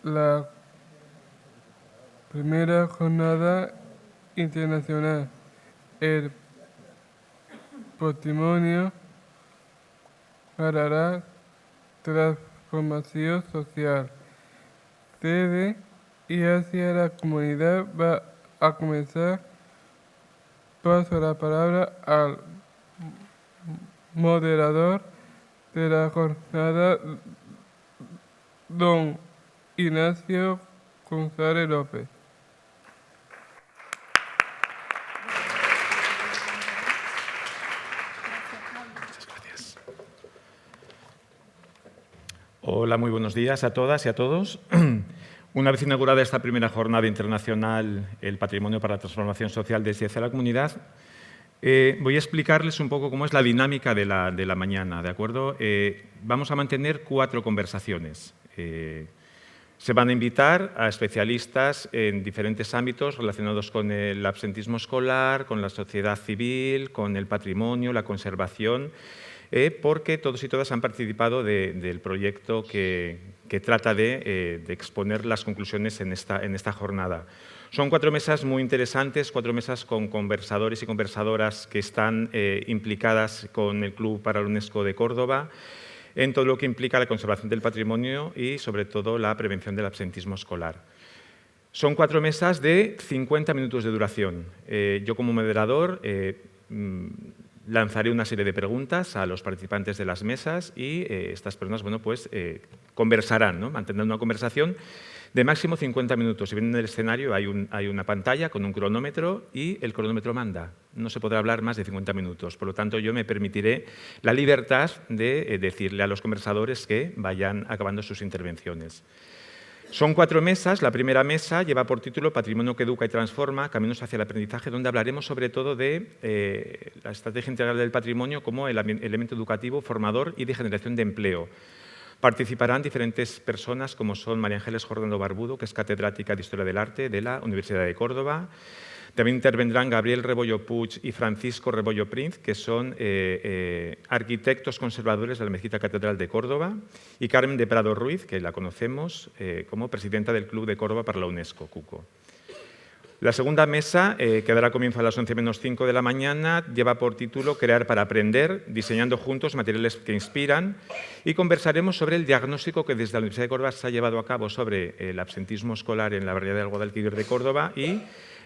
la primera jornada internacional. El patrimonio para la transformación social. Desde y hacia la comunidad va a comenzar. Paso la palabra al moderador de la jornada, don Ignacio González López. Muchas gracias. Hola, muy buenos días a todas y a todos. Una vez inaugurada esta primera jornada internacional, el patrimonio para la transformación social desde hacia la comunidad, voy a explicarles un poco cómo es la dinámica de la mañana, ¿de acuerdo? Vamos a mantener 4 conversaciones. Se van a invitar a especialistas en diferentes ámbitos relacionados con el absentismo escolar, con la sociedad civil, con el patrimonio, la conservación, porque todos y todas han participado del proyecto que trata de exponer las conclusiones en esta jornada. Son 4 mesas muy interesantes, 4 mesas con conversadores y conversadoras que están implicadas con el Club para la UNESCO de Córdoba, en todo lo que implica la conservación del patrimonio y, sobre todo, la prevención del absentismo escolar. Son 4 mesas de 50 minutos de duración. Yo, como moderador, lanzaré una serie de preguntas a los participantes de las mesas y estas personas conversarán, ¿no? Mantendrán una conversación de máximo 50 minutos. Si ven en el escenario hay una pantalla con un cronómetro y el cronómetro manda. No se podrá hablar más de 50 minutos. Por lo tanto, yo me permitiré la libertad de decirle a los conversadores que vayan acabando sus intervenciones. Son 4 mesas. La primera mesa lleva por título Patrimonio que educa y transforma, caminos hacia el aprendizaje, donde hablaremos sobre todo de la estrategia integral del patrimonio como el elemento educativo, formador y de generación de empleo. Participarán diferentes personas como son María Ángeles Jordano Barbudo, que es catedrática de Historia del Arte de la Universidad de Córdoba. También intervendrán Gabriel Rebollo Puig y Francisco Rebollo Prinz, que son arquitectos conservadores de la Mezquita Catedral de Córdoba, y Carmen de Prado Ruiz, que la conocemos como presidenta del Club de Córdoba para la UNESCO, CUCO. La segunda mesa, que dará comienzo a las 11:05 de la mañana, lleva por título Crear para aprender, diseñando juntos materiales que inspiran, y conversaremos sobre el diagnóstico que desde la Universidad de Córdoba se ha llevado a cabo sobre el absentismo escolar en la barriada del Guadalquivir de Córdoba y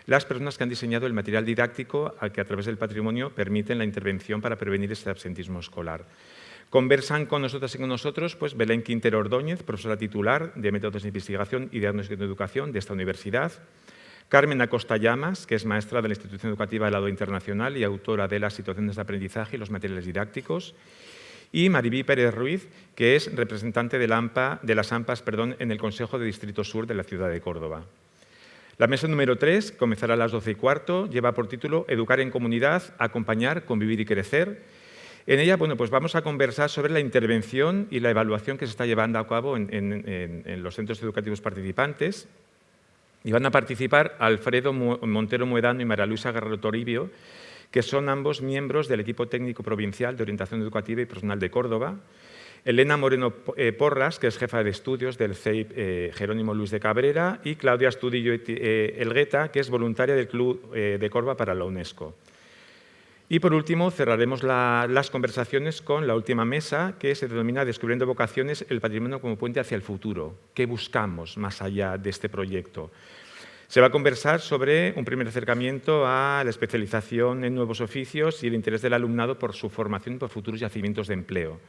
las personas que han diseñado el material didáctico al que a través del patrimonio permiten la intervención para prevenir este absentismo escolar. Conversan con nosotras y con nosotros Belén Quintero Ordóñez, profesora titular de Métodos de Investigación y Diagnóstico de Educación de esta universidad, Carmen Acosta Llamas, que es maestra de la Institución Educativa de Lado Internacional y autora de las situaciones de aprendizaje y los materiales didácticos, y Maribí Pérez Ruiz, que es representante de las AMPAs en el Consejo de Distrito Sur de la ciudad de Córdoba. La mesa número 3 comenzará a las 12:15, lleva por título Educar en comunidad, acompañar, convivir y crecer. En ella vamos a conversar sobre la intervención y la evaluación que se está llevando a cabo en los centros educativos participantes. Y van a participar Alfredo Montero Muedano y María Luisa Guerrero Toribio, que son ambos miembros del equipo técnico provincial de orientación educativa y personal de Córdoba, Elena Moreno Porras, que es jefa de estudios del CEIP Jerónimo Luis de Cabrera, y Claudia Astudillo Elgueta, que es voluntaria del Club de Córdoba para la UNESCO. Y por último, cerraremos las conversaciones con la última mesa, que se denomina Descubriendo vocaciones, el patrimonio como puente hacia el futuro. ¿Qué buscamos más allá de este proyecto? Se va a conversar sobre un primer acercamiento a la especialización en nuevos oficios y el interés del alumnado por su formación y por futuros yacimientos de empleo.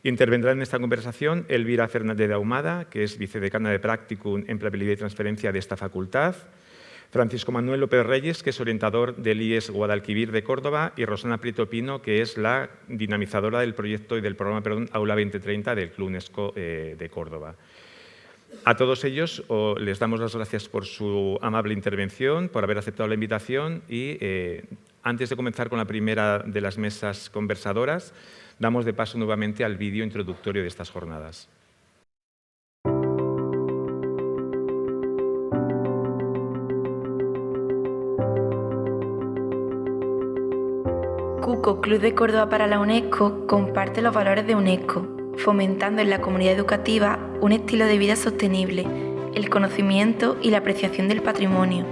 Intervendrá en esta conversación Elvira Fernández de Ahumada, que es vicedecana de Practicum, Empleabilidad y Transferencia de esta facultad, Francisco Manuel López Reyes, que es orientador del IES Guadalquivir de Córdoba, y Rosana Prieto Pino, que es la dinamizadora del proyecto y del programa Aula 2030 del Club UNESCO de Córdoba. A todos ellos les damos las gracias por su amable intervención, por haber aceptado la invitación y antes de comenzar con la primera de las mesas conversadoras, damos de paso nuevamente al vídeo introductorio de estas jornadas. CUCO, Club de Córdoba para la UNESCO, comparte los valores de UNESCO. fomentando en la comunidad educativa un estilo de vida sostenible, el conocimiento y la apreciación del patrimonio,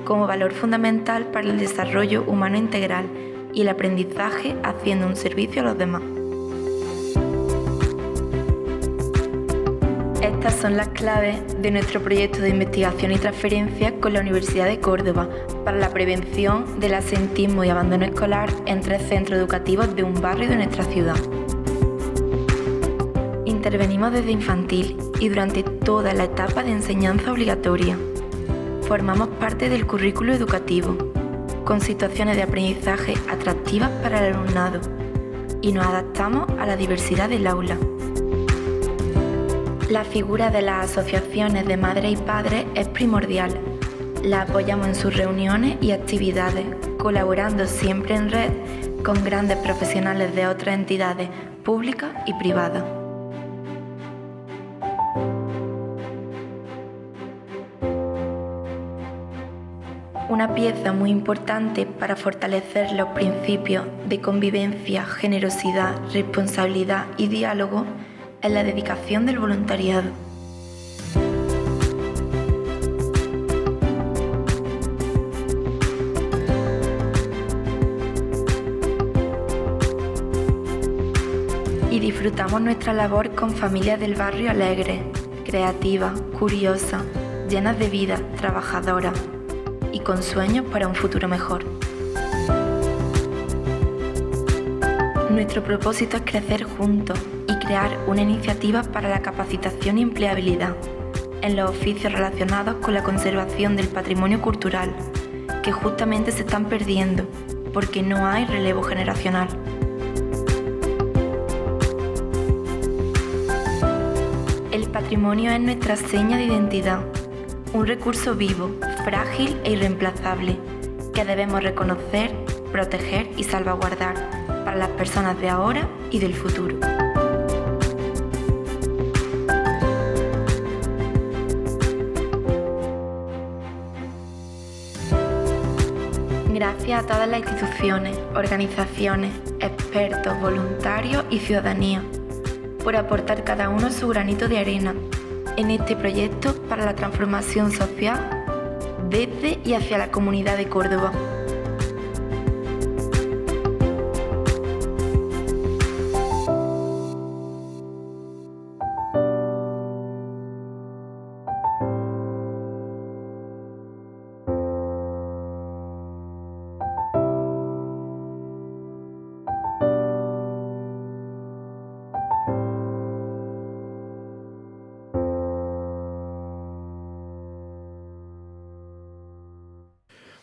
como valor fundamental para el desarrollo humano integral y el aprendizaje haciendo un servicio a los demás. Estas son las claves de nuestro proyecto de investigación y transferencia con la Universidad de Córdoba para la prevención del absentismo y abandono escolar en 3 centros educativos de un barrio de nuestra ciudad. Intervenimos desde infantil y durante toda la etapa de enseñanza obligatoria. Formamos parte del currículo educativo, con situaciones de aprendizaje atractivas para el alumnado, y nos adaptamos a la diversidad del aula. La figura de las asociaciones de madres y padres es primordial. La apoyamos en sus reuniones y actividades, colaborando siempre en red con grandes profesionales de otras entidades públicas y privadas. Una pieza muy importante para fortalecer los principios de convivencia, generosidad, responsabilidad y diálogo es la dedicación del voluntariado. Y disfrutamos nuestra labor con familias del barrio alegres, creativas, curiosas, llenas de vida, trabajadoras y con sueños para un futuro mejor. Nuestro propósito es crecer juntos y crear una iniciativa para la capacitación y empleabilidad en los oficios relacionados con la conservación del patrimonio cultural, que justamente se están perdiendo porque no hay relevo generacional. El patrimonio es nuestra seña de identidad, un recurso vivo, frágil e irreemplazable que debemos reconocer, proteger y salvaguardar para las personas de ahora y del futuro. Gracias a todas las instituciones, organizaciones, expertos, voluntarios y ciudadanía por aportar cada uno su granito de arena en este proyecto para la transformación social desde y hacia la comunidad de Córdoba.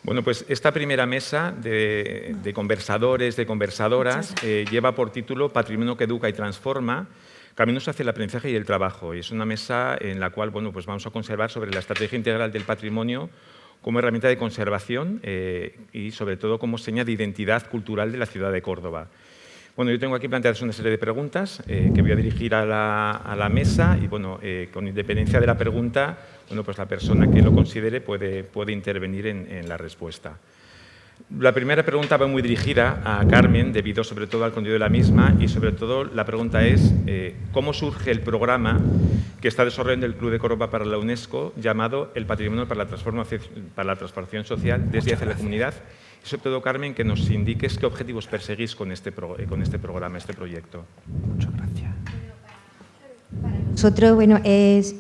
Bueno, pues esta primera mesa de conversadores, de conversadoras, lleva por título Patrimonio que educa y transforma, caminos hacia el aprendizaje y el trabajo. Y es una mesa en la cual bueno, pues vamos a conservar sobre la estrategia integral del patrimonio como herramienta de conservación y sobre todo como seña de identidad cultural de la ciudad de Córdoba. Bueno, yo tengo aquí planteadas una serie de preguntas que voy a dirigir a la mesa y, bueno, con independencia de la pregunta, bueno, pues la persona que lo considere puede intervenir en la respuesta. La primera pregunta va muy dirigida a Carmen, debido sobre todo al contenido de la misma, y sobre todo la pregunta es ¿cómo surge el programa que está desarrollando el Club de Córdoba para la UNESCO llamado El Patrimonio para la Transformación Social desde y hacia la comunidad? Y sobre todo, Carmen, que nos indiques qué objetivos perseguís con este programa, este proyecto. Muchas gracias. Para nosotros, bueno, es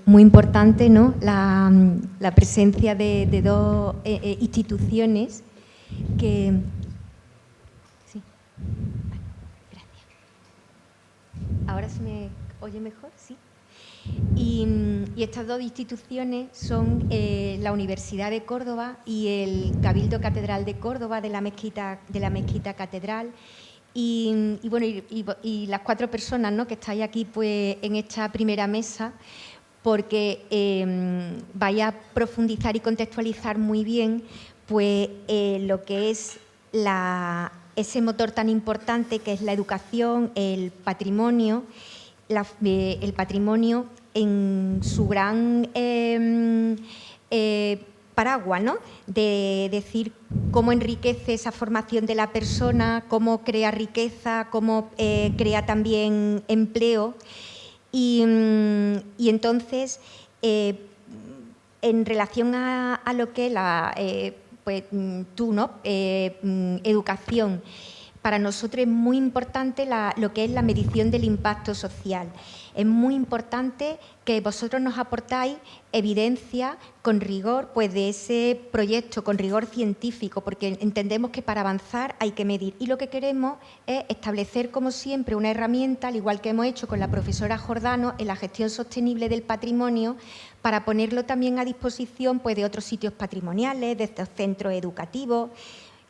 muy importante, ¿no?, la presencia de dos instituciones que... Sí. Gracias. ¿Ahora se me oye mejor? Sí. Y estas dos instituciones son la Universidad de Córdoba y el Cabildo Catedral de Córdoba de la Mezquita Catedral. Y las 4 personas, ¿no?, que estáis aquí pues, en esta primera mesa, porque vais a profundizar y contextualizar muy bien pues, lo que es ese motor tan importante que es la educación, el patrimonio en su gran paraguas, ¿no?, de decir cómo enriquece esa formación de la persona, cómo crea riqueza, cómo crea también empleo. Y entonces, en relación a lo que es educación, para nosotros es muy importante lo que es la medición del impacto social. Es muy importante que vosotros nos aportáis evidencia con rigor pues, de ese proyecto, con rigor científico, porque entendemos que para avanzar hay que medir. Y lo que queremos es establecer, como siempre, una herramienta, al igual que hemos hecho con la profesora Jordano, en la gestión sostenible del patrimonio, para ponerlo también a disposición pues, de otros sitios patrimoniales, de estos centros educativos.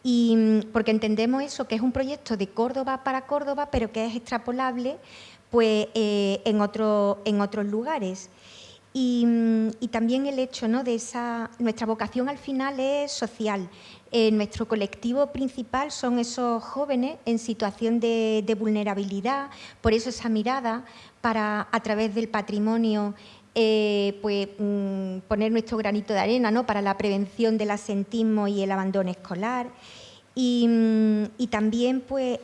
Y porque entendemos eso, que es un proyecto de Córdoba para Córdoba, pero que es extrapolable pues, en otros lugares. Y también el hecho, ¿no?, de nuestra vocación al final es social. Nuestro colectivo principal son esos jóvenes en situación de vulnerabilidad, por eso esa mirada para, a través del patrimonio, pues, poner nuestro granito de arena, ¿no?, para la prevención del absentismo y el abandono escolar. Y también pues,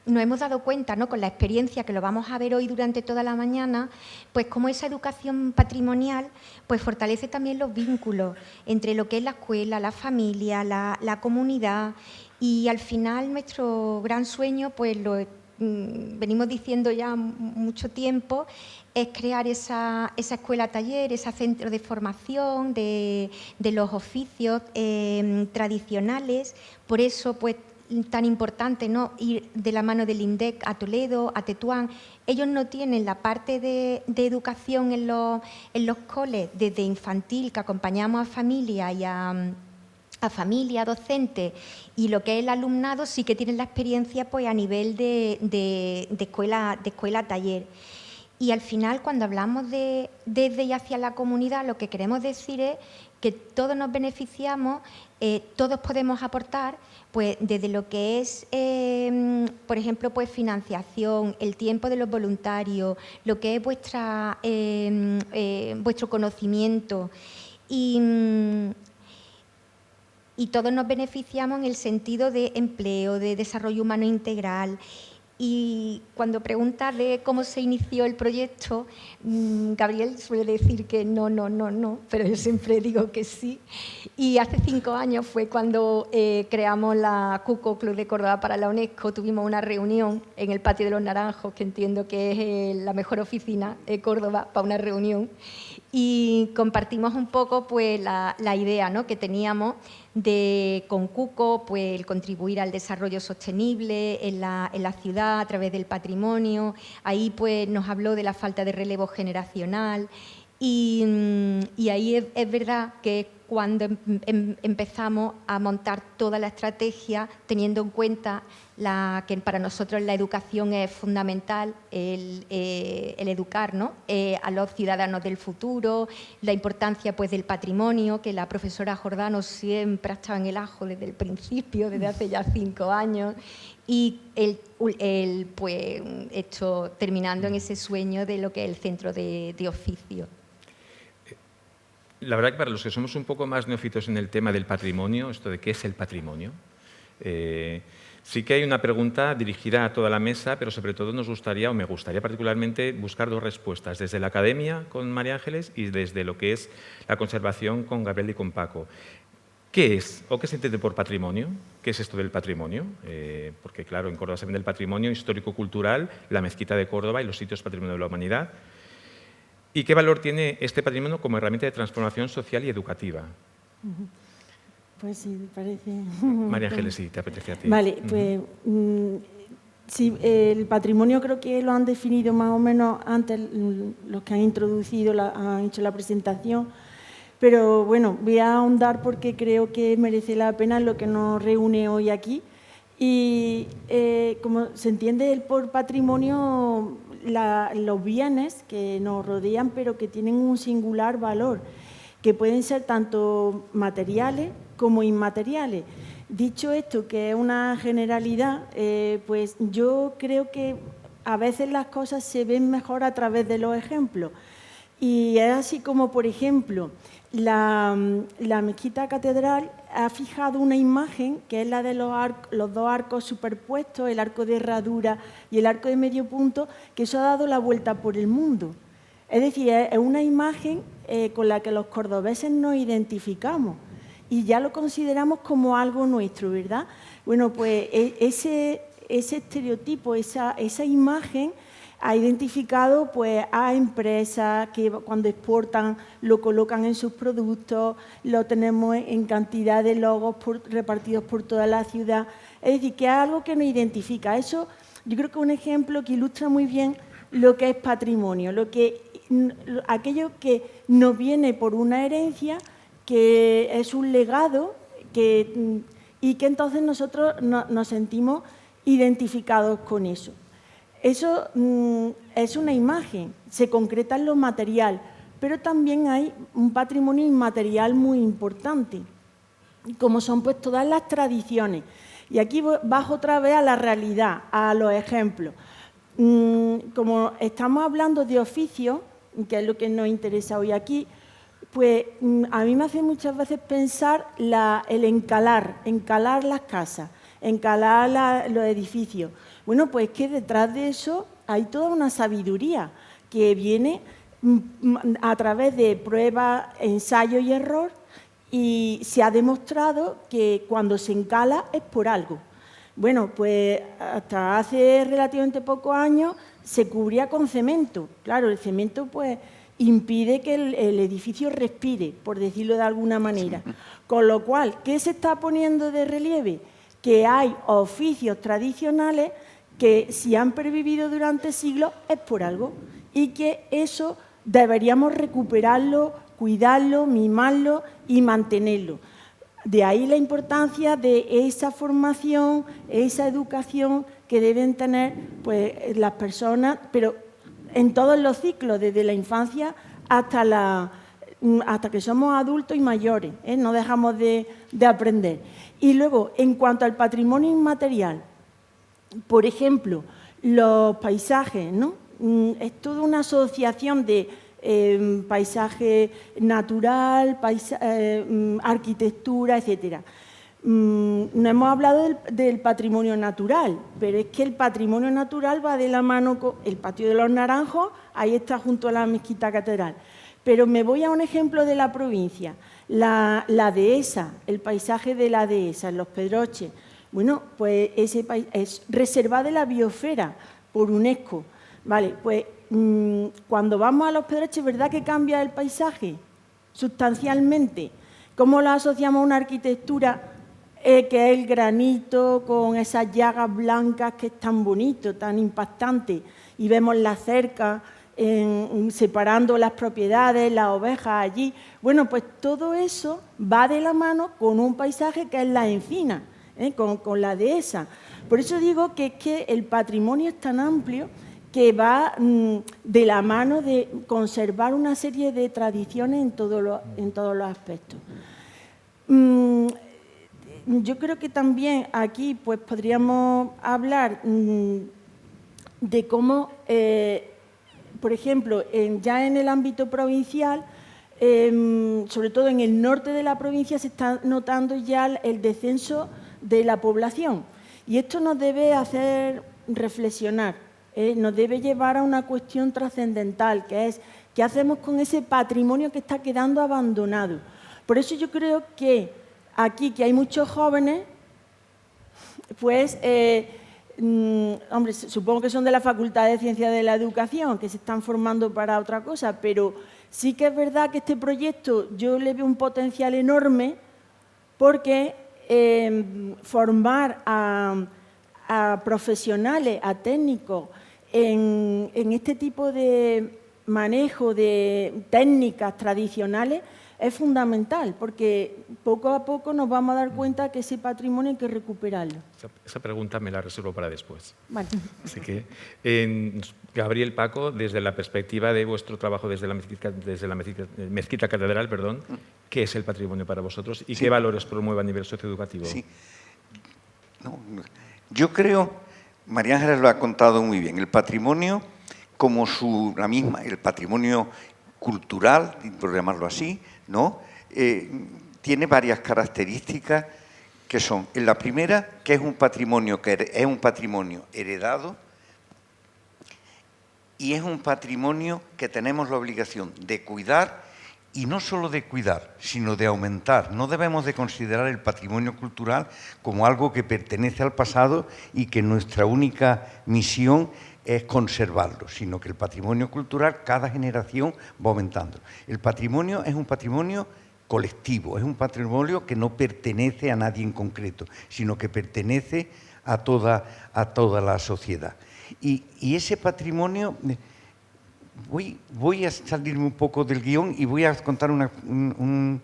nos hemos dado cuenta, ¿no?, con la experiencia que lo vamos a ver hoy durante toda la mañana, pues cómo esa educación patrimonial pues, fortalece también los vínculos entre lo que es la escuela, la familia, la comunidad, y al final nuestro gran sueño, pues lo venimos diciendo ya mucho tiempo, es crear esa escuela-taller, ese centro de formación de los oficios tradicionales. Por eso, pues, tan importante, ¿no?, ir de la mano del INDEC a Toledo, a Tetuán. Ellos no tienen la parte de educación en los coles desde infantil, que acompañamos a familia y a familia, docentes, y lo que es el alumnado sí que tienen la experiencia pues, a nivel de escuela-taller. Y al final, cuando hablamos desde y hacia la comunidad, lo que queremos decir es que todos nos beneficiamos, todos podemos aportar, pues desde lo que es, por ejemplo, pues financiación, el tiempo de los voluntarios, lo que es vuestro conocimiento, y todos nos beneficiamos en el sentido de empleo, de desarrollo humano integral. Y cuando preguntas de cómo se inició el proyecto, Gabriel suele decir que no, pero yo siempre digo que sí. Y hace 5 años fue cuando creamos la CUCO, Club de Córdoba para la UNESCO. Tuvimos una reunión en el Patio de los Naranjos, que entiendo que es la mejor oficina de Córdoba para una reunión. Y compartimos un poco pues, la idea, ¿no?, que teníamos con CUCO, pues, el contribuir al desarrollo sostenible en la ciudad a través del patrimonio. Ahí pues, nos habló de la falta de relevo generacional y ahí es verdad que cuando empezamos a montar toda la estrategia, teniendo en cuenta que para nosotros la educación es fundamental, el educar, ¿no?, a los ciudadanos del futuro, la importancia pues, del patrimonio, que la profesora Jordano siempre ha estado en el ajo desde el principio, desde hace ya 5 años, y pues, terminando en ese sueño de lo que es el centro de oficio. La verdad que para los que somos un poco más neófitos en el tema del patrimonio, esto de qué es el patrimonio, sí que hay una pregunta dirigida a toda la mesa, pero sobre todo nos gustaría, o me gustaría particularmente, buscar 2 respuestas, desde la academia con María Ángeles y desde lo que es la conservación con Gabriel y con Paco. ¿Qué es o qué se entiende por patrimonio? ¿Qué es esto del patrimonio? Porque, claro, en Córdoba se vende el patrimonio histórico-cultural, la mezquita de Córdoba y los sitios patrimonio de la humanidad. ¿Y qué valor tiene este patrimonio como herramienta de transformación social y educativa? Pues sí, me parece... María Ángeles, sí, te apetece a ti. Vale, pues sí, el patrimonio creo que lo han definido más o menos antes los que han introducido, han hecho la presentación, pero bueno, voy a ahondar porque creo que merece la pena lo que nos reúne hoy aquí. Y como se entiende por patrimonio, los bienes que nos rodean, pero que tienen un singular valor, que pueden ser tanto materiales como inmateriales. Dicho esto, que es una generalidad, pues yo creo que a veces las cosas se ven mejor a través de los ejemplos. Y es así como, por ejemplo, la mezquita catedral ha fijado una imagen que es la de los dos arcos superpuestos, el arco de herradura y el arco de medio punto, que eso ha dado la vuelta por el mundo. Es decir, es una imagen con la que los cordobeses nos identificamos y ya lo consideramos como algo nuestro, ¿verdad? Bueno, pues ese estereotipo, esa imagen ha identificado pues, a empresas que cuando exportan lo colocan en sus productos, lo tenemos en cantidad de logos repartidos por toda la ciudad. Es decir, que es algo que nos identifica. Eso yo creo que es un ejemplo que ilustra muy bien lo que es patrimonio, aquello que nos viene por una herencia, que es un legado y que entonces nosotros nos sentimos identificados con eso. Eso es una imagen, se concreta en lo material, pero también hay un patrimonio inmaterial muy importante, como son pues todas las tradiciones. Y aquí bajo otra vez a la realidad, a los ejemplos. Como estamos hablando de oficio, que es lo que nos interesa hoy aquí, pues a mí me hace muchas veces pensar el encalar las casas, encalar los edificios. Bueno, pues que detrás de eso hay toda una sabiduría que viene a través de pruebas, ensayo y error, y se ha demostrado que cuando se encala es por algo. Bueno, pues hasta hace relativamente pocos años se cubría con cemento. Claro, el cemento pues impide que el edificio respire, por decirlo de alguna manera. Con lo cual, ¿qué se está poniendo de relieve? Que hay oficios tradicionales que si han pervivido durante siglos es por algo y que eso deberíamos recuperarlo, cuidarlo, mimarlo y mantenerlo. De ahí la importancia de esa formación, esa educación que deben tener pues, las personas, pero en todos los ciclos, desde la infancia hasta que somos adultos y mayores, no dejamos de aprender. Y luego, en cuanto al patrimonio inmaterial, por ejemplo, los paisajes, ¿no? Es toda una asociación de paisaje natural, arquitectura, etcétera. No hemos hablado del patrimonio natural, pero es que el patrimonio natural va de la mano con el Patio de los Naranjos, ahí está junto a la Mezquita Catedral. Pero me voy a un ejemplo de la provincia, la dehesa, el paisaje de la dehesa, en Los Pedroches. Bueno, pues ese país es reserva de la biosfera por UNESCO. Vale, pues cuando vamos a Los Pedroches, ¿verdad que cambia el paisaje sustancialmente? ¿Cómo lo asociamos a una arquitectura que es el granito con esas llagas blancas que es tan bonito, tan impactante? Y vemos la cerca separando las propiedades, las ovejas allí. Bueno, pues todo eso va de la mano con un paisaje que es la encina, con la dehesa. Por eso digo que es que el patrimonio es tan amplio que va de la mano de conservar una serie de tradiciones en todos los aspectos. Yo creo que también aquí pues, podríamos hablar de cómo, por ejemplo, ya en el ámbito provincial, sobre todo en el norte de la provincia, se está notando ya el descenso de la población. Y esto nos debe hacer reflexionar. Nos debe llevar a una cuestión trascendental, que es qué hacemos con ese patrimonio que está quedando abandonado. Por eso yo creo que aquí, que hay muchos jóvenes, pues, hombre, supongo que son de la Facultad de Ciencias de la Educación, que se están formando para otra cosa, pero sí que es verdad que este proyecto yo le veo un potencial enorme porque formar a profesionales, a técnicos, en este tipo de manejo de técnicas tradicionales es fundamental, porque poco a poco nos vamos a dar cuenta que ese patrimonio hay que recuperarlo. Esa pregunta me la reservo para después. Vale. Así que, Gabriel, Paco, desde la perspectiva de vuestro trabajo desde la Mezquita Catedral, perdón, ¿qué es el patrimonio para vosotros y qué valores promueve a nivel socioeducativo? Sí. No, yo creo, María Ángeles lo ha contado muy bien, el patrimonio como el patrimonio cultural, por llamarlo así, ¿no? tiene varias características que son, en la primera, que es un patrimonio heredado y es un patrimonio que tenemos la obligación de cuidar, y no solo de cuidar, sino de aumentar. No debemos de considerar el patrimonio cultural como algo que pertenece al pasado y que nuestra única misión es conservarlo, sino que el patrimonio cultural cada generación va aumentando. El patrimonio es un patrimonio colectivo, es un patrimonio que no pertenece a nadie en concreto, sino que pertenece a toda la sociedad. Y ese patrimonio... Voy a salirme un poco del guión y voy a contar una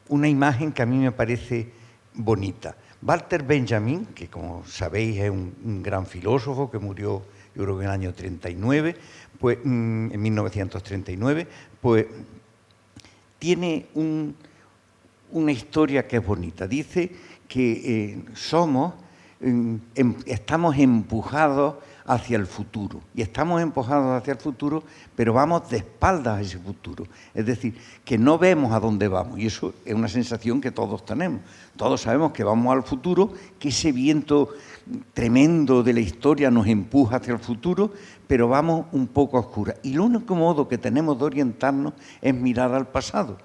imagen que a mí me parece bonita. Walter Benjamin, que como sabéis es un gran filósofo que murió, yo creo que en el año 39, pues, en 1939, pues tiene una historia que es bonita. Dice que estamos empujados hacia el futuro. Y estamos empujados hacia el futuro, pero vamos de espaldas a ese futuro. Es decir, que no vemos a dónde vamos. Y eso es una sensación que todos tenemos. Todos sabemos que vamos al futuro, que ese viento tremendo de la historia nos empuja hacia el futuro, pero vamos un poco a oscuras. Y el único modo que tenemos de orientarnos es mirar al pasado.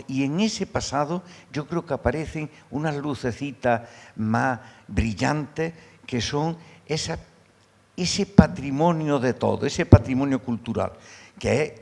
Y en ese pasado yo creo que aparecen unas lucecitas más brillantes que son ese patrimonio de todo, ese patrimonio cultural, que es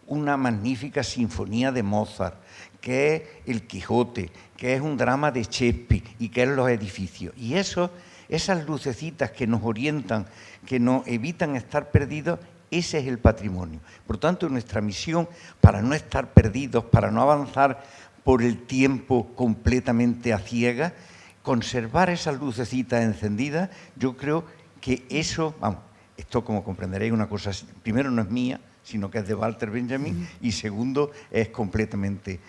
una magnífica sinfonía de Mozart, que es El Quijote, que es un drama de Shakespeare y que es los edificios. Y esas lucecitas que nos orientan, que nos evitan estar perdidos, ese es el patrimonio. Por tanto, nuestra misión, para no estar perdidos, para no avanzar por el tiempo completamente a ciegas, conservar esas lucecitas encendidas, yo creo que eso, vamos, esto como comprenderéis una cosa, primero no es mía, sino que es de Walter Benjamin, y segundo es completamente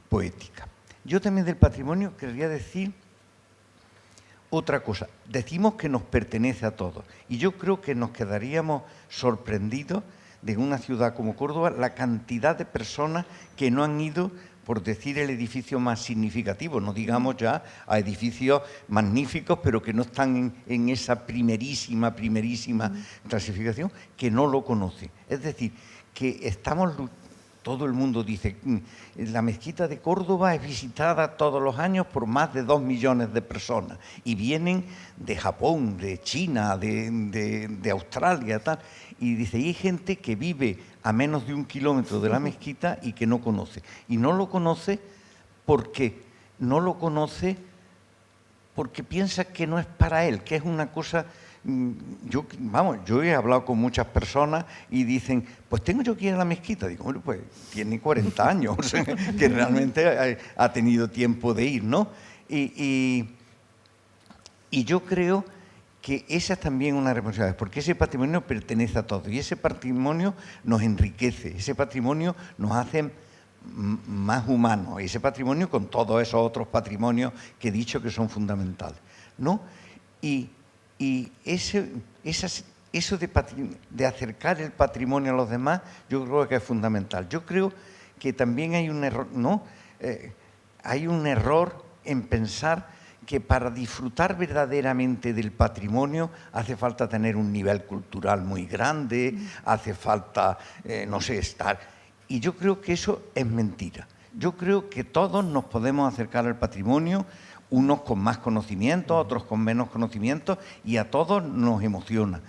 poética. Yo también del patrimonio querría decir otra cosa. Decimos que nos pertenece a todos, y yo creo que nos quedaríamos sorprendidos de una ciudad como Córdoba la cantidad de personas que no han ido, por decir el edificio más significativo, no digamos ya a edificios magníficos, pero que no están en esa primerísima clasificación, que no lo conoce. Es decir, que todo el mundo dice, la mezquita de Córdoba es visitada todos los años por más de 2 millones de personas, y vienen de Japón, de China, de Australia, tal. Y dice, y hay gente que vive a menos de 1 kilómetro de la mezquita y que no conoce. Y no lo conoce porque piensa que no es para él, que es una cosa... Yo he hablado con muchas personas y dicen, pues tengo yo que ir a la mezquita. Digo, bueno, pues tiene 40 años, o sea, que realmente ha tenido tiempo de ir, ¿no? Y yo creo que esa es también una responsabilidad, porque ese patrimonio pertenece a todos y ese patrimonio nos enriquece, ese patrimonio nos hace más humanos, ese patrimonio con todos esos otros patrimonios que he dicho que son fundamentales, ¿no? Y eso de acercar el patrimonio a los demás, yo creo que es fundamental. Yo creo que también hay un error, ¿no? Hay un error en pensar que para disfrutar verdaderamente del patrimonio hace falta tener un nivel cultural muy grande, hace falta, no sé, estar... Y yo creo que eso es mentira. Yo creo que todos nos podemos acercar al patrimonio, unos con más conocimiento, otros con menos conocimiento, y a todos nos emociona.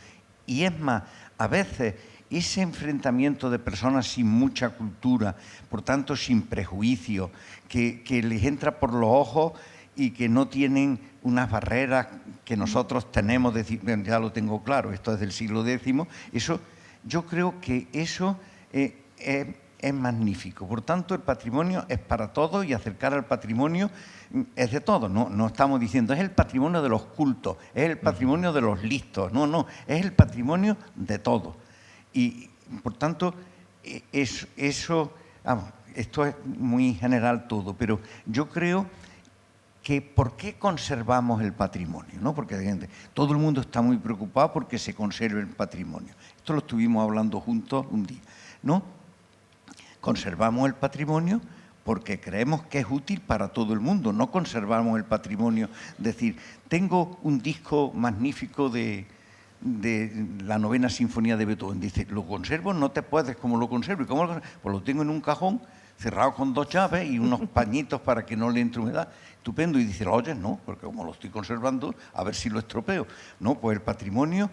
Y es más, a veces ese enfrentamiento de personas sin mucha cultura, por tanto sin prejuicios, que les entra por los ojos y que no tienen unas barreras que nosotros tenemos, decir, ya lo tengo claro, esto es del siglo X, eso, yo creo que eso es magnífico. Por tanto, el patrimonio es para todos y acercar al patrimonio es de todos. No estamos diciendo, es el patrimonio de los cultos, es el patrimonio de los listos. No, es el patrimonio de todos. Y, por tanto, esto es muy general todo, pero yo creo que ¿por qué conservamos el patrimonio? ¿No? Porque todo el mundo está muy preocupado porque se conserve el patrimonio. Esto lo estuvimos hablando juntos un día, ¿no? Conservamos el patrimonio porque creemos que es útil para todo el mundo. No conservamos el patrimonio. Es decir, tengo un disco magnífico de la Novena Sinfonía de Beethoven. Dice, lo conservo, no te puedes, ¿cómo lo conservo? ¿Y cómo lo conservo? Pues lo tengo en un cajón cerrado con 2 llaves y unos pañitos para que no le entre humedad. Estupendo. Y dice, oye, no, porque como lo estoy conservando, a ver si lo estropeo. No, pues el patrimonio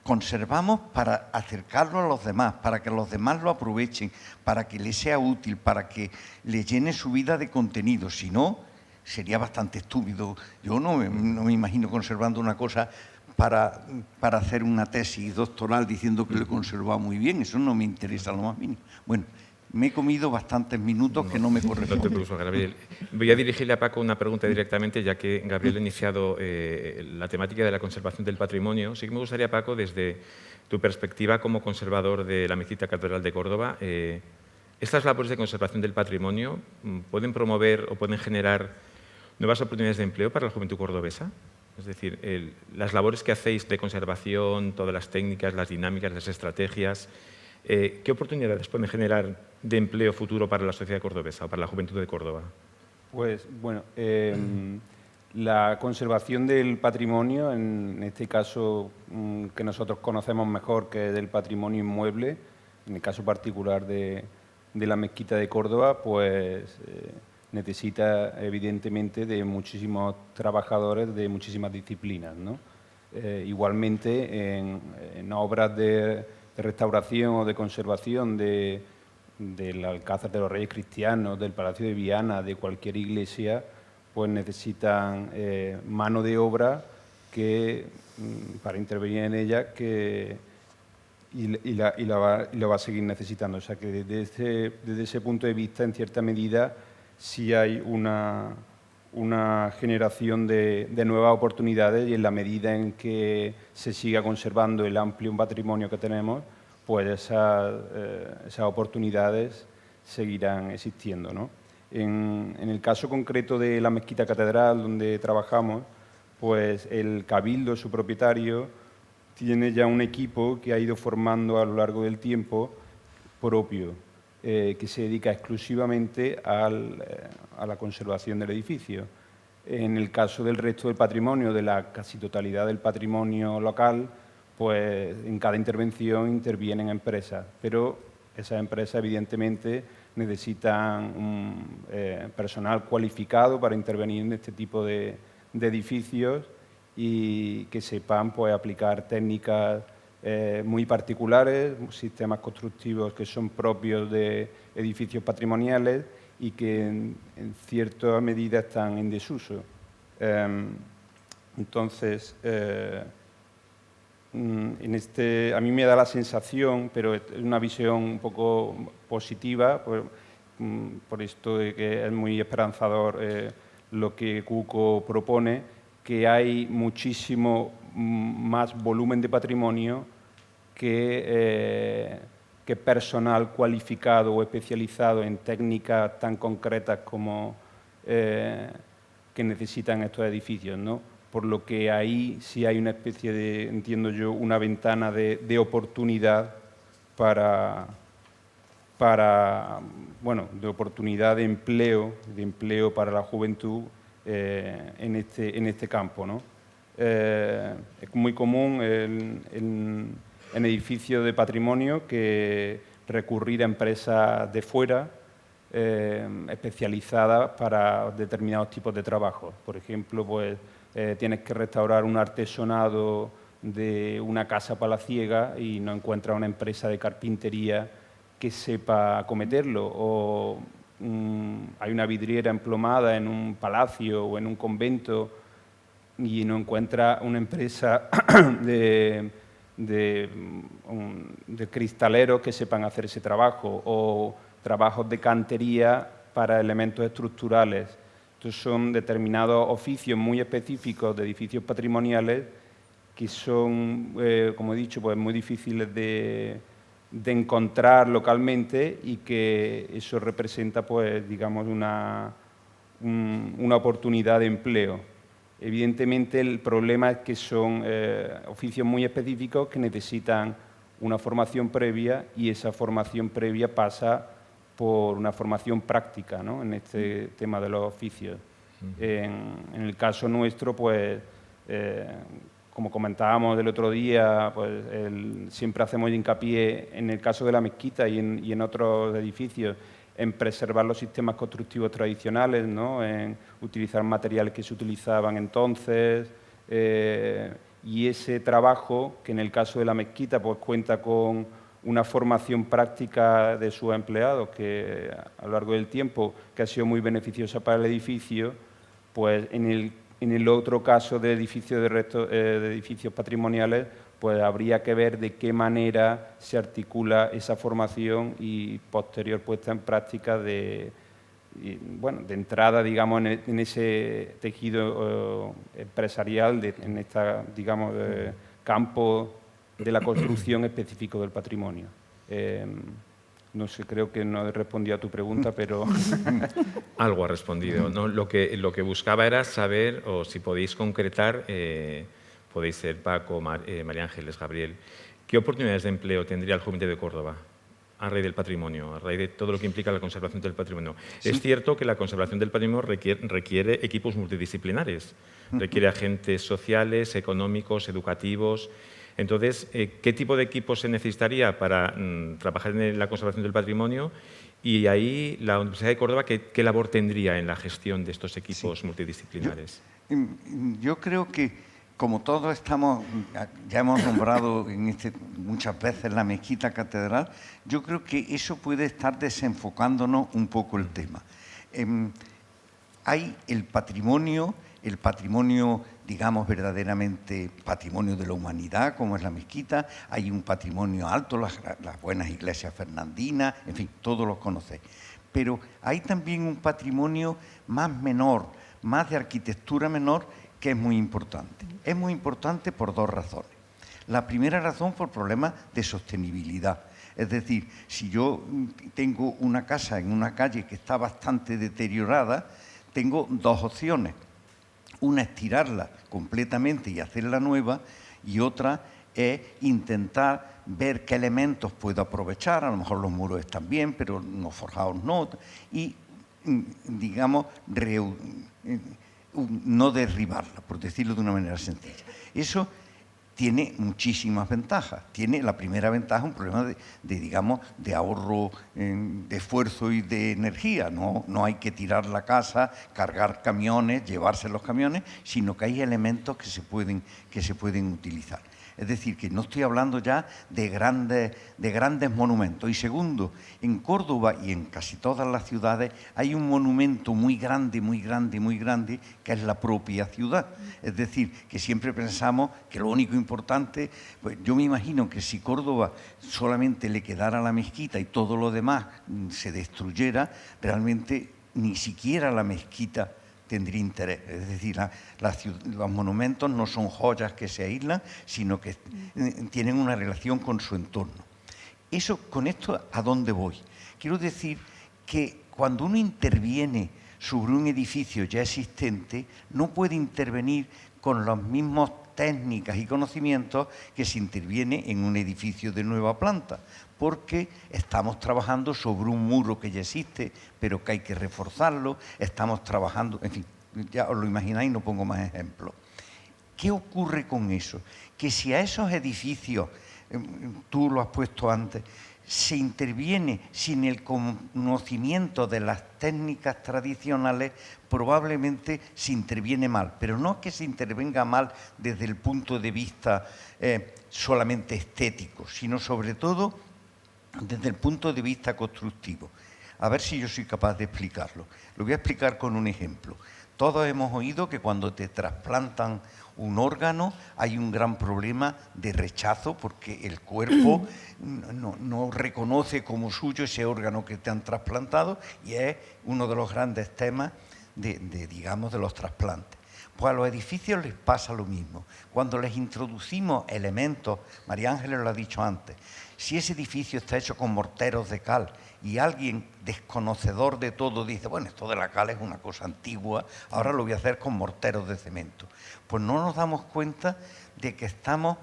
conservamos para acercarlo a los demás, para que los demás lo aprovechen, para que les sea útil, para que le llene su vida de contenido. Si no, sería bastante estúpido. Yo no me imagino conservando una cosa para hacer una tesis doctoral diciendo que lo he conservado muy bien. Eso no me interesa lo más mínimo. Bueno, me he comido bastantes minutos que no me corresponden. No te preocupes, Gabriel. Voy a dirigirle a Paco una pregunta directamente, ya que Gabriel ha iniciado la temática de la conservación del patrimonio. Sí que me gustaría, Paco, desde tu perspectiva como conservador de la Mezquita Catedral de Córdoba, ¿estas labores de conservación del patrimonio pueden promover o pueden generar nuevas oportunidades de empleo para la juventud cordobesa? Es decir, las labores que hacéis de conservación, todas las técnicas, las dinámicas, las estrategias, ¿qué oportunidades pueden generar de empleo futuro para la sociedad cordobesa o para la juventud de Córdoba? Pues, bueno, la conservación del patrimonio, en este caso que nosotros conocemos mejor, que es del patrimonio inmueble, en el caso particular de la Mezquita de Córdoba, pues necesita evidentemente de muchísimos trabajadores de muchísimas disciplinas, ¿no? Igualmente, en obras de restauración o de conservación del Alcázar de los Reyes Cristianos, del Palacio de Viana, de cualquier iglesia, pues necesitan mano de obra para intervenir en ella y la va a seguir necesitando. O sea que desde ese punto de vista, en cierta medida, sí hay una generación de nuevas oportunidades, y en la medida en que se siga conservando el amplio patrimonio que tenemos, pues esas oportunidades seguirán existiendo, ¿no? En el caso concreto de la Mezquita Catedral, donde trabajamos, pues el Cabildo, su propietario, tiene ya un equipo que ha ido formando a lo largo del tiempo propio, que se dedica exclusivamente a la conservación del edificio. En el caso del resto del patrimonio, de la casi totalidad del patrimonio local, pues en cada intervención intervienen empresas, pero esas empresas evidentemente necesitan un personal cualificado para intervenir en este tipo de edificios y que sepan, pues, aplicar técnicas muy particulares, sistemas constructivos que son propios de edificios patrimoniales y que en cierta medida están en desuso. Entonces, a mí me da la sensación, pero es una visión un poco positiva, por esto de que es muy esperanzador lo que Cuco propone, que hay muchísimo más volumen de patrimonio que personal cualificado o especializado en técnicas tan concretas como que necesitan estos edificios, ¿no? Por lo que ahí sí hay una especie de, entiendo yo, una ventana de oportunidad de oportunidad de empleo para la juventud en este campo, ¿no? Es muy común en edificios de patrimonio que recurrir a empresas de fuera especializadas para determinados tipos de trabajo. Por ejemplo, pues tienes que restaurar un artesonado de una casa palaciega y no encuentras una empresa de carpintería que sepa acometerlo, o hay una vidriera emplomada en un palacio o en un convento y no encuentra una empresa de cristaleros que sepan hacer ese trabajo, o trabajos de cantería para elementos estructurales. Estos son determinados oficios muy específicos de edificios patrimoniales que son, como he dicho, pues muy difíciles de encontrar localmente, y que eso representa, pues, digamos, una oportunidad de empleo. Evidentemente, el problema es que son oficios muy específicos que necesitan una formación previa, y esa formación previa pasa por una formación práctica, ¿no?, en este tema de los oficios. En el caso nuestro, pues, como comentábamos el otro día, pues siempre hacemos hincapié en el caso de la mezquita y en otros edificios, en preservar los sistemas constructivos tradicionales, ¿no?, en utilizar materiales que se utilizaban entonces, y ese trabajo, que en el caso de la mezquita pues cuenta con una formación práctica de sus empleados que a lo largo del tiempo que ha sido muy beneficiosa para el edificio, pues en el otro caso de edificios de edificios patrimoniales, pues habría que ver de qué manera se articula esa formación y posterior puesta en práctica de entrada, digamos, en ese tejido empresarial, en esta, digamos, campo de la construcción específico del patrimonio. No sé, creo que no he respondido a tu pregunta, pero... Algo ha respondido, ¿no? Lo que buscaba era saber, o si podéis concretar, podéis ser Paco, María Ángeles, Gabriel, ¿qué oportunidades de empleo tendría el Juventud de Córdoba a raíz del patrimonio, a raíz de todo lo que implica la conservación del patrimonio? Sí. Es cierto que la conservación del patrimonio requiere equipos multidisciplinares, requiere agentes sociales, económicos, educativos. Entonces, ¿qué tipo de equipos se necesitaría para trabajar en la conservación del patrimonio? Y ahí la Universidad de Córdoba, ¿qué labor tendría en la gestión de estos equipos multidisciplinares? Yo creo que, como todos ya hemos nombrado muchas veces la mezquita catedral, yo creo que eso puede estar desenfocándonos un poco el tema. Hay el patrimonio, digamos, verdaderamente patrimonio de la humanidad, como es la mezquita. Hay un patrimonio alto, las buenas iglesias fernandinas, en fin, todos los conocéis. Pero hay también un patrimonio más menor, más de arquitectura menor, que es muy importante. Es muy importante por dos razones. La primera razón, por problemas de sostenibilidad. Es decir, si yo tengo una casa en una calle que está bastante deteriorada, tengo dos opciones. Una es tirarla completamente y hacerla nueva, y otra es intentar ver qué elementos puedo aprovechar. A lo mejor los muros están bien, pero los forjados no, y, digamos, no derribarla, por decirlo de una manera sencilla. Eso tiene muchísimas ventajas. Tiene la primera ventaja un problema digamos, de ahorro de esfuerzo y de energía. No hay que tirar la casa, cargar camiones, llevarse los camiones, sino que hay elementos que se pueden utilizar. Es decir, que no estoy hablando ya de grandes monumentos. Y segundo, en Córdoba y en casi todas las ciudades hay un monumento muy grande, que es la propia ciudad. Es decir, que siempre pensamos que lo único importante, pues yo me imagino que si Córdoba solamente le quedara la mezquita y todo lo demás se destruyera, realmente ni siquiera la mezquita tendría interés. Es decir, los monumentos no son joyas que se aíslan, sino que tienen una relación con su entorno. Con esto, ¿a dónde voy? Quiero decir que cuando uno interviene sobre un edificio ya existente, no puede intervenir con las mismas técnicas y conocimientos que se interviene en un edificio de nueva planta, porque estamos trabajando sobre un muro que ya existe, pero que hay que reforzarlo, estamos trabajando, en fin, ya os lo imagináis, no pongo más ejemplos. ¿Qué ocurre con eso? Que si a esos edificios, tú lo has puesto antes, se interviene sin el conocimiento de las técnicas tradicionales, probablemente se interviene mal. Pero no es que se intervenga mal desde el punto de vista solamente estético, sino sobre todo desde el punto de vista constructivo. A ver si yo soy capaz de explicarlo. Lo voy a explicar con un ejemplo. Todos hemos oído que cuando te trasplantan un órgano hay un gran problema de rechazo porque el cuerpo no reconoce como suyo ese órgano que te han trasplantado, y es uno de los grandes temas digamos, de los trasplantes. Pues a los edificios les pasa lo mismo. Cuando les introducimos elementos, María Ángeles lo ha dicho antes, si ese edificio está hecho con morteros de cal y alguien desconocedor de todo dice, bueno, esto de la cal es una cosa antigua, ahora lo voy a hacer con morteros de cemento, pues no nos damos cuenta de que estamos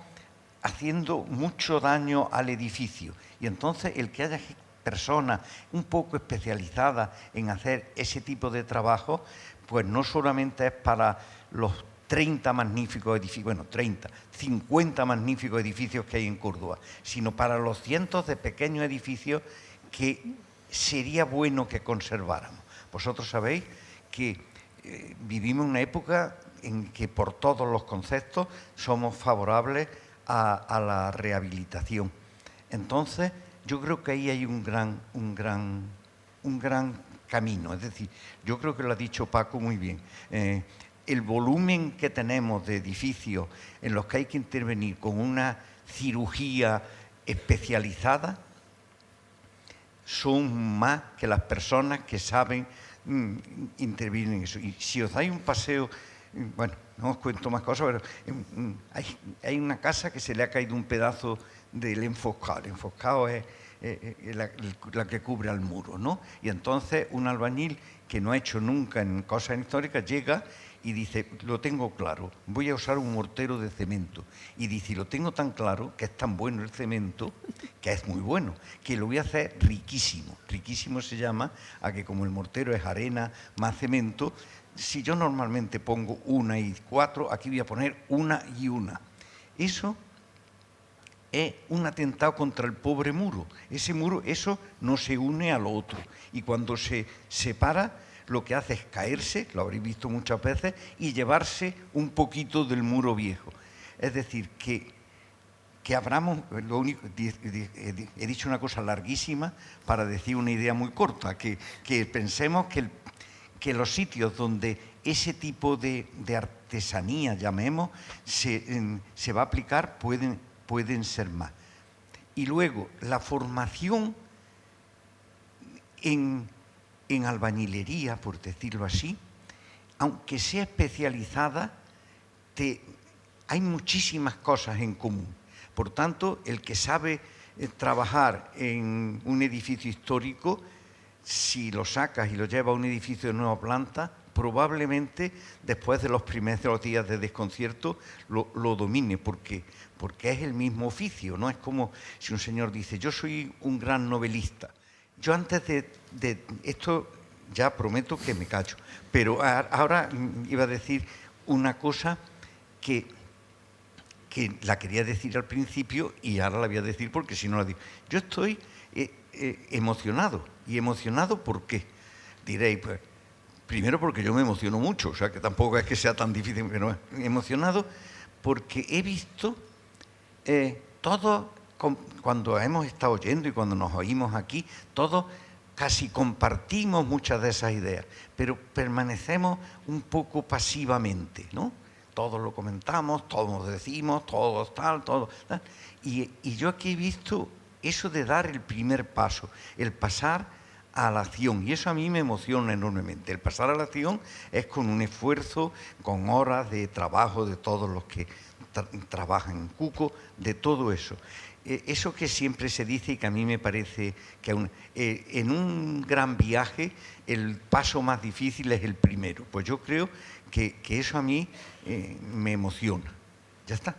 haciendo mucho daño al edificio. Y entonces el que haya personas un poco especializadas en hacer ese tipo de trabajo, pues no solamente es para los 30 magníficos edificios, bueno, 30, 50 magníficos edificios que hay en Córdoba, sino para los cientos de pequeños edificios que sería bueno que conserváramos. Vosotros sabéis que vivimos una época en que por todos los conceptos somos favorables a la rehabilitación. Entonces, yo creo que ahí hay un gran camino. Es decir, yo creo que lo ha dicho Paco muy bien. El volumen que tenemos de edificios en los que hay que intervenir con una cirugía especializada son más que las personas que saben intervenir en eso. Y si os dais un paseo, bueno, no os cuento más cosas, pero hay una casa que se le ha caído un pedazo del enfoscado. El enfoscado es la que cubre al muro, ¿no? Y entonces un albañil que no ha hecho nunca en cosas históricas llega y dice, lo tengo claro, voy a usar un mortero de cemento. Y dice, lo tengo tan claro, que es tan bueno el cemento, que es muy bueno, que lo voy a hacer riquísimo. Riquísimo se llama a que como el mortero es arena más cemento, si yo normalmente pongo 1 y 4, aquí voy a poner 1 y 1. Eso es un atentado contra el pobre muro. Ese muro, eso no se une al otro. Y cuando se separa, lo que hace es caerse, lo habréis visto muchas veces, y llevarse un poquito del muro viejo. Es decir, que abramos, lo único, he dicho una cosa larguísima para decir una idea muy corta, que pensemos que los sitios donde ese tipo de artesanía, llamemos, se va a aplicar, pueden ser más. Y luego, la formación en albañilería, por decirlo así, aunque sea especializada, hay muchísimas cosas en común. Por tanto, el que sabe trabajar en un edificio histórico, si lo sacas y lo llevas a un edificio de nueva planta, probablemente después de los primeros días de desconcierto lo domine, porque es el mismo oficio, ¿no? Es como si un señor dice, yo soy un gran novelista. Yo antes de esto ya prometo que me callo, pero ahora iba a decir una cosa que la quería decir al principio y ahora la voy a decir porque si no la digo. Yo estoy emocionado. ¿Y emocionado por qué? Diréis, pues, primero porque yo me emociono mucho, o sea que tampoco es que sea tan difícil, pero emocionado porque he visto todo, cuando hemos estado oyendo y cuando nos oímos aquí, todos casi compartimos muchas de esas ideas, pero permanecemos un poco pasivamente, ¿no? Todos lo comentamos, todos decimos, todos tal, todos tal. Y yo aquí he visto eso de dar el primer paso, el pasar a la acción, y eso a mí me emociona enormemente. El pasar a la acción es con un esfuerzo, con horas de trabajo de todos los que trabajan en Cuco, de todo eso. Eso que siempre se dice y que a mí me parece que en un gran viaje el paso más difícil es el primero. Pues yo creo que eso a mí me emociona. Ya está.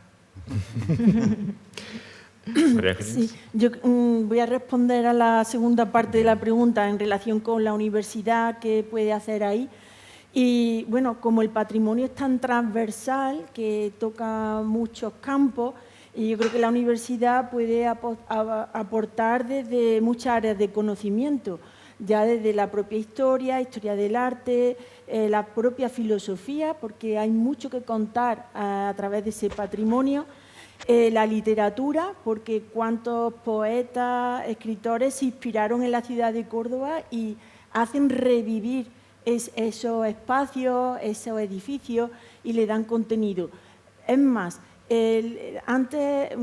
Sí, yo voy a responder a la segunda parte de la pregunta en relación con la universidad, qué puede hacer ahí. Y bueno, como el patrimonio es tan transversal, que toca muchos campos, y yo creo que la universidad puede aportar desde muchas áreas de conocimiento, ya desde la propia historia del arte, la propia filosofía, porque hay mucho que contar a través de ese patrimonio, la literatura, porque cuántos poetas, escritores se inspiraron en la ciudad de Córdoba y hacen revivir esos espacios, esos edificios y le dan contenido. Es más, antes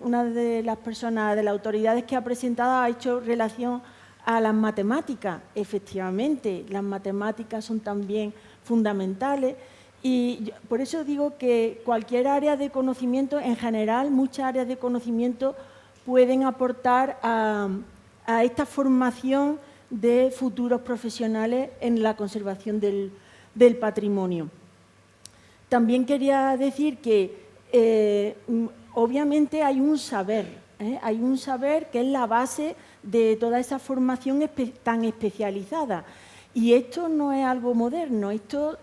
una de las personas, de las autoridades que ha presentado, ha hecho relación a las matemáticas. Efectivamente, las matemáticas son también fundamentales y por eso digo que cualquier área de conocimiento, en general, muchas áreas de conocimiento pueden aportar a esta formación de futuros profesionales en la conservación del patrimonio. También quería decir que obviamente hay un saber Hay un saber que es la base de toda esa formación tan especializada. Y esto no es algo moderno. Esto,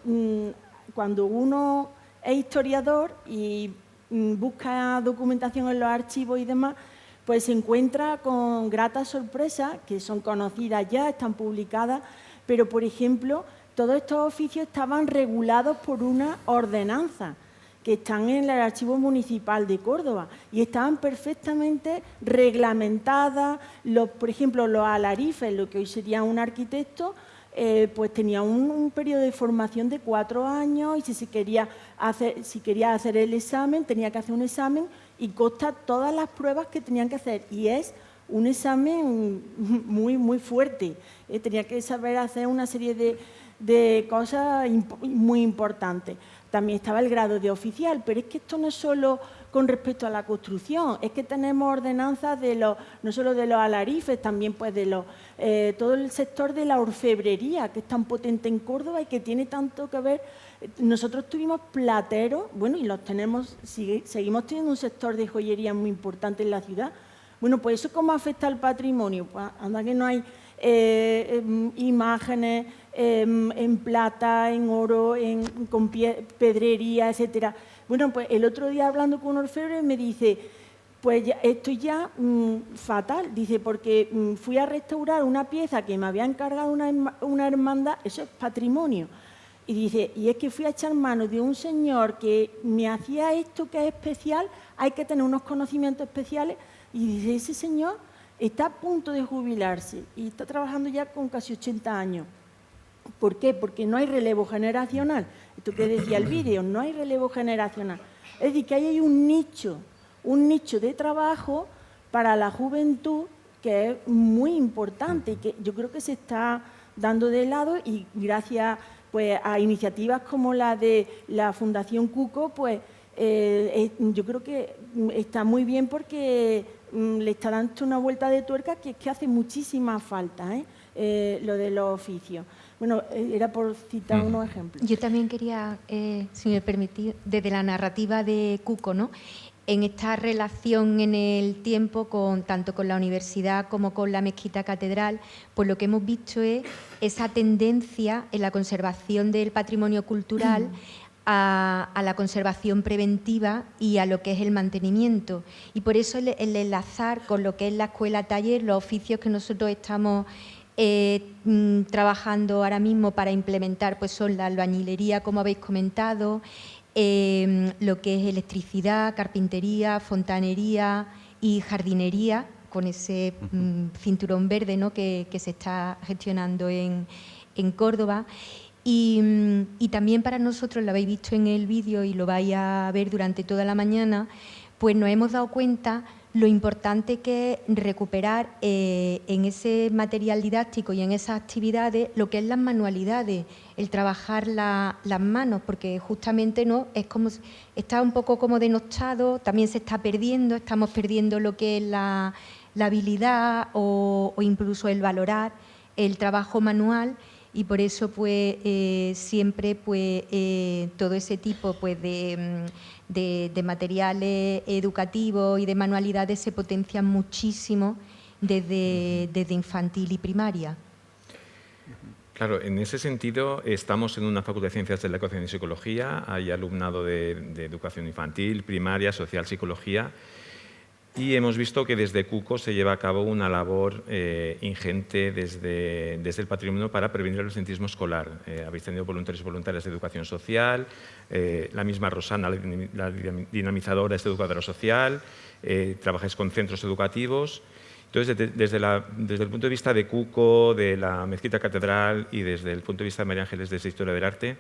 cuando uno es historiador y busca documentación en los archivos y demás, pues se encuentra con gratas sorpresas que son conocidas ya, están publicadas, pero, por ejemplo, todos estos oficios estaban regulados por una ordenanza que están en el Archivo Municipal de Córdoba y estaban perfectamente reglamentadas. Por ejemplo, los alarifes, lo que hoy sería un arquitecto, pues tenía un periodo de formación de 4 años y si quería hacer el examen, tenía que hacer un examen y consta todas las pruebas que tenían que hacer. Y es un examen muy, muy fuerte. Tenía que saber hacer una serie de cosas muy importantes. También estaba el grado de oficial, pero es que esto no es solo con respecto a la construcción, es que tenemos ordenanzas no solo de los alarifes, también pues de todo el sector de la orfebrería, que es tan potente en Córdoba y que tiene tanto que ver. Nosotros tuvimos plateros, bueno, y los tenemos, seguimos teniendo un sector de joyería muy importante en la ciudad. Bueno, pues ¿eso cómo afecta al patrimonio? Pues anda que no hay imágenes en plata, en oro, con pedrería, etcétera. Bueno, pues el otro día hablando con un orfebre me dice, pues ya, estoy ya fatal, dice, porque fui a restaurar una pieza que me había encargado una hermandad, eso es patrimonio. Y dice, y es que fui a echar mano de un señor que me hacía esto que es especial, hay que tener unos conocimientos especiales, y dice, ese señor está a punto de jubilarse y está trabajando ya con casi 80 años. ¿Por qué? Porque no hay relevo generacional. Esto que decía el vídeo, no hay relevo generacional. Es decir, que ahí hay un nicho de trabajo para la juventud que es muy importante y que yo creo que se está dando de lado y gracias pues, a iniciativas como la de la Fundación Cuco, pues yo creo que está muy bien porque le está dando una vuelta de tuerca que es que hace muchísima falta, lo de los oficios. Bueno, era por citar unos ejemplos. Yo también quería, si me permitís, desde la narrativa de Cuco, ¿no? En esta relación en el tiempo, tanto con la universidad como con la mezquita catedral, pues lo que hemos visto es esa tendencia en la conservación del patrimonio cultural a la conservación preventiva y a lo que es el mantenimiento. Y por eso el enlazar con lo que es la escuela taller, los oficios que nosotros estamos trabajando ahora mismo para implementar, pues son la albañilería, como habéis comentado, lo que es electricidad, carpintería, fontanería y jardinería, con ese cinturón verde, ¿no? que se está gestionando en Córdoba. Y también para nosotros, lo habéis visto en el vídeo y lo vais a ver durante toda la mañana, pues nos hemos dado cuenta lo importante que es recuperar en ese material didáctico y en esas actividades lo que es las manualidades, el trabajar las manos, porque justamente no es como está un poco como denostado, también se está perdiendo, estamos perdiendo lo que es la habilidad o incluso el valorar el trabajo manual. Y por eso pues siempre pues todo ese tipo pues de materiales educativos y de manualidades se potencian muchísimo desde infantil y primaria. Claro, en ese sentido estamos en una Facultad de Ciencias de la Educación y Psicología, hay alumnado de educación infantil, primaria, social, psicología. Y hemos visto que desde Cuco se lleva a cabo una labor ingente desde el patrimonio para prevenir el absentismo escolar. Habéis tenido voluntarios y voluntarias de educación social, la misma Rosana, la dinamizadora, es educadora social, trabajáis con centros educativos. Entonces, desde el punto de vista de Cuco, de la Mezquita Catedral y desde el punto de vista de María Ángeles desde Historia del Arte,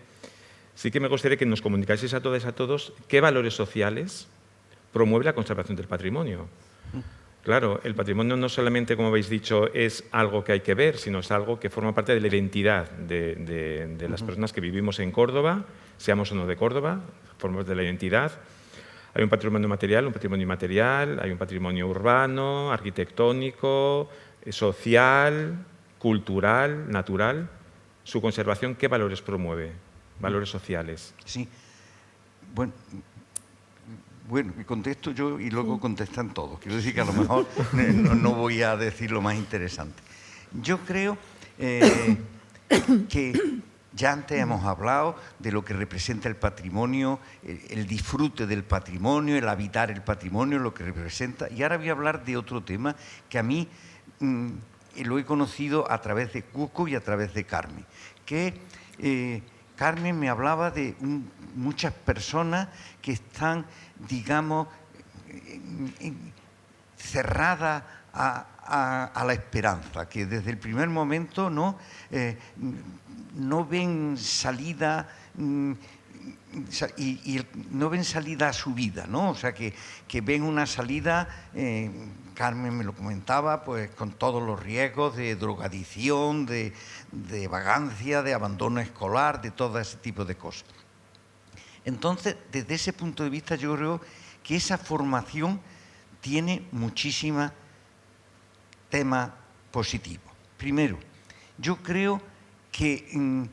sí que me gustaría que nos comunicaseis a todas y a todos qué valores sociales promueve la conservación del patrimonio. Claro, el patrimonio no solamente, como habéis dicho, es algo que hay que ver, sino es algo que forma parte de la identidad de las personas que vivimos en Córdoba, seamos o no de Córdoba, formamos de la identidad. Hay un patrimonio material, un patrimonio inmaterial, hay un patrimonio urbano, arquitectónico, social, cultural, natural. Su conservación, ¿qué valores promueve? Valores sociales. Sí. Bueno, Bueno, contesto yo y luego contestan todos. Quiero decir que a lo mejor no voy a decir lo más interesante. Yo creo que ya antes hemos hablado de lo que representa el patrimonio, el disfrute del patrimonio, el habitar el patrimonio, lo que representa. Y ahora voy a hablar de otro tema que a mí lo he conocido a través de Cuco y a través de Carmen. Que Carmen me hablaba de muchas personas que están, digamos, cerradas a la esperanza, que desde el primer momento no ven salida y no ven salida a su vida, ¿no? O sea, que ven una salida, Carmen me lo comentaba, pues con todos los riesgos de drogadicción, de vagancia, de abandono escolar, de todo ese tipo de cosas. Entonces, desde ese punto de vista, yo creo que esa formación tiene muchísimos temas positivos. Primero, yo creo que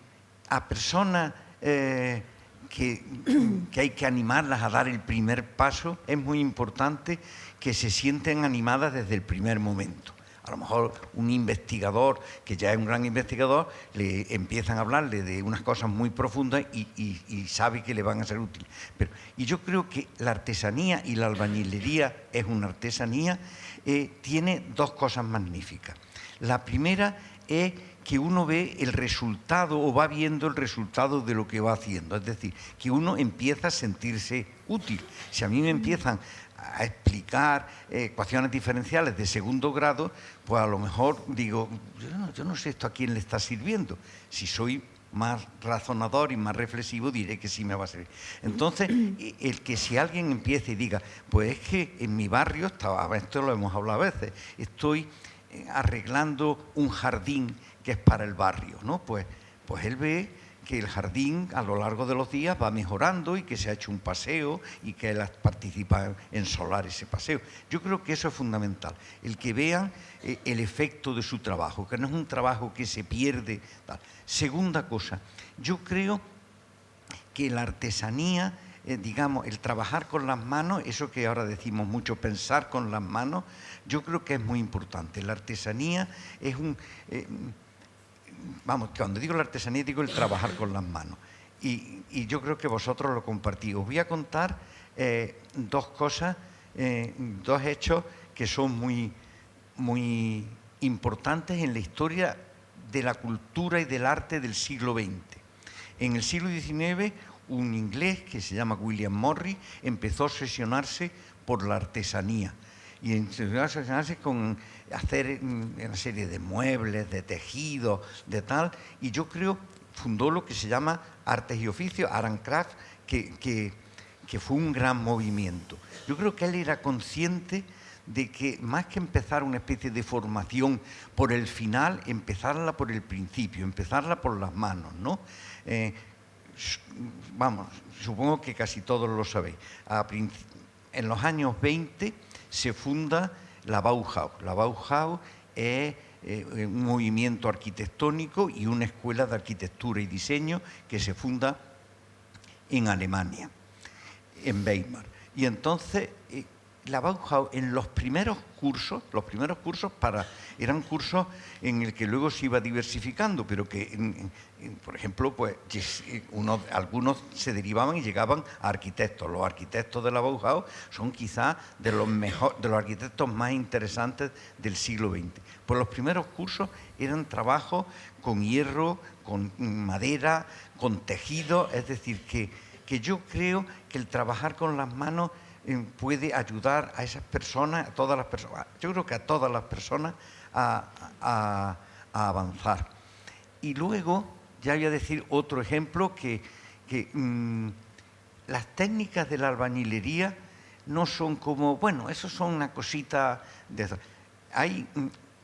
a personas que hay que animarlas a dar el primer paso, es muy importante que se sienten animadas desde el primer momento. A lo mejor un investigador, que ya es un gran investigador, le empiezan a hablarle de unas cosas muy profundas y sabe que le van a ser útiles. Y yo creo que la artesanía y la albañilería es una artesanía, tiene dos cosas magníficas. La primera es que uno ve el resultado o va viendo el resultado de lo que va haciendo. Es decir, que uno empieza a sentirse útil. Si a mí me empiezan a explicar ecuaciones diferenciales de segundo grado, pues a lo mejor digo, yo no sé esto a quién le está sirviendo. Si soy más razonador y más reflexivo, diré que sí me va a servir. Entonces, el que si alguien empieza y diga, pues es que en mi barrio, esto lo hemos hablado a veces, estoy arreglando un jardín que es para el barrio, ¿no? Pues él ve que el jardín a lo largo de los días va mejorando y que se ha hecho un paseo y que él participa en solar ese paseo. Yo creo que eso es fundamental, el que vean el efecto de su trabajo, que no es un trabajo que se pierde. Tal. Segunda cosa, yo creo que la artesanía, digamos, el trabajar con las manos, eso que ahora decimos mucho, pensar con las manos, yo creo que es muy importante. La artesanía es cuando digo la artesanía digo el trabajar con las manos. Y yo creo que vosotros lo compartís. Os voy a contar dos cosas, dos hechos que son muy, muy importantes en la historia de la cultura y del arte del siglo XX. En el siglo XIX, un inglés que se llama William Morris empezó a obsesionarse por la artesanía. Y empezó a obsesionarse con hacer una serie de muebles, de tejidos, de tal. Y yo creo, fundó lo que se llama Artes y Oficios, Art and Craft, que fue un gran movimiento. Yo creo que él era consciente de que más que empezar una especie de formación por el final, empezarla por el principio, empezarla por las manos, ¿no? Supongo que casi todos lo sabéis. En los años 20 se funda la Bauhaus. La Bauhaus es un movimiento arquitectónico y una escuela de arquitectura y diseño que se funda en Alemania, en Weimar. Y entonces la Bauhaus en los primeros cursos eran cursos en el que luego se iba diversificando, pero que, por ejemplo, pues algunos se derivaban y llegaban a arquitectos. Los arquitectos de la Bauhaus son quizás de los arquitectos más interesantes del siglo XX. Pues los primeros cursos eran trabajos con hierro, con madera, con tejido, es decir, que yo creo que el trabajar con las manos puede ayudar a esas personas, a todas las personas, yo creo que a todas las personas a avanzar. Y luego, ya voy a decir otro ejemplo, que las técnicas de la albañilería no son como, bueno, eso son una cosita de eso. Hay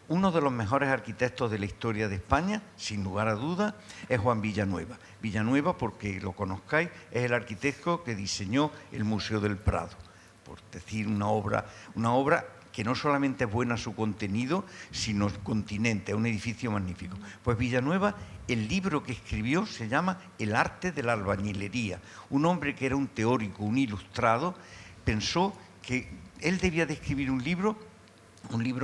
uno de los mejores arquitectos de la historia de España, sin lugar a dudas, es Juan Villanueva. Villanueva, porque lo conozcáis, es el arquitecto que diseñó el Museo del Prado. Por decir una obra que no solamente es buena su contenido, sino el continente, es un edificio magnífico. Pues Villanueva, el libro que escribió se llama El arte de la albañilería. Un hombre que era un teórico, un ilustrado, pensó que él debía de escribir un libro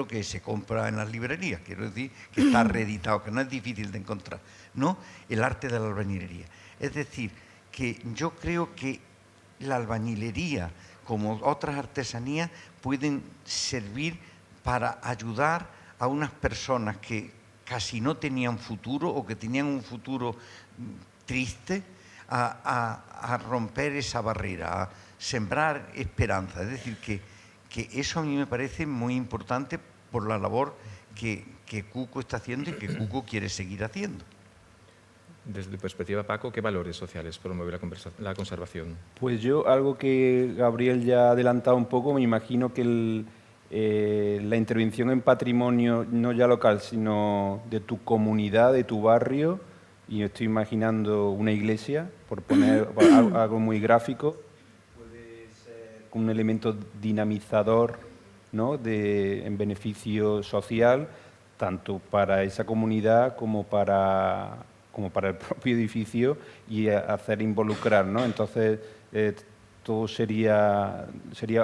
que se compra en las librerías, quiero decir, que está reeditado, que no es difícil de encontrar, ¿no? El arte de la albañilería. Es decir, que yo creo que la albañilería, como otras artesanías, pueden servir para ayudar a unas personas que casi no tenían futuro o que tenían un futuro triste a romper esa barrera, a sembrar esperanza. Es decir, que eso a mí me parece muy importante por la labor que Cuco está haciendo y que Cuco quiere seguir haciendo. Desde tu perspectiva, Paco, ¿qué valores sociales promueve la conservación? Pues yo, algo que Gabriel ya ha adelantado un poco, me imagino que la intervención en patrimonio, no ya local, sino de tu comunidad, de tu barrio, y estoy imaginando una iglesia, por poner algo muy gráfico, puede ser un elemento dinamizador, ¿no?, en beneficio social, tanto para esa comunidad como para el propio edificio, y hacer involucrar, ¿no? Entonces, todo sería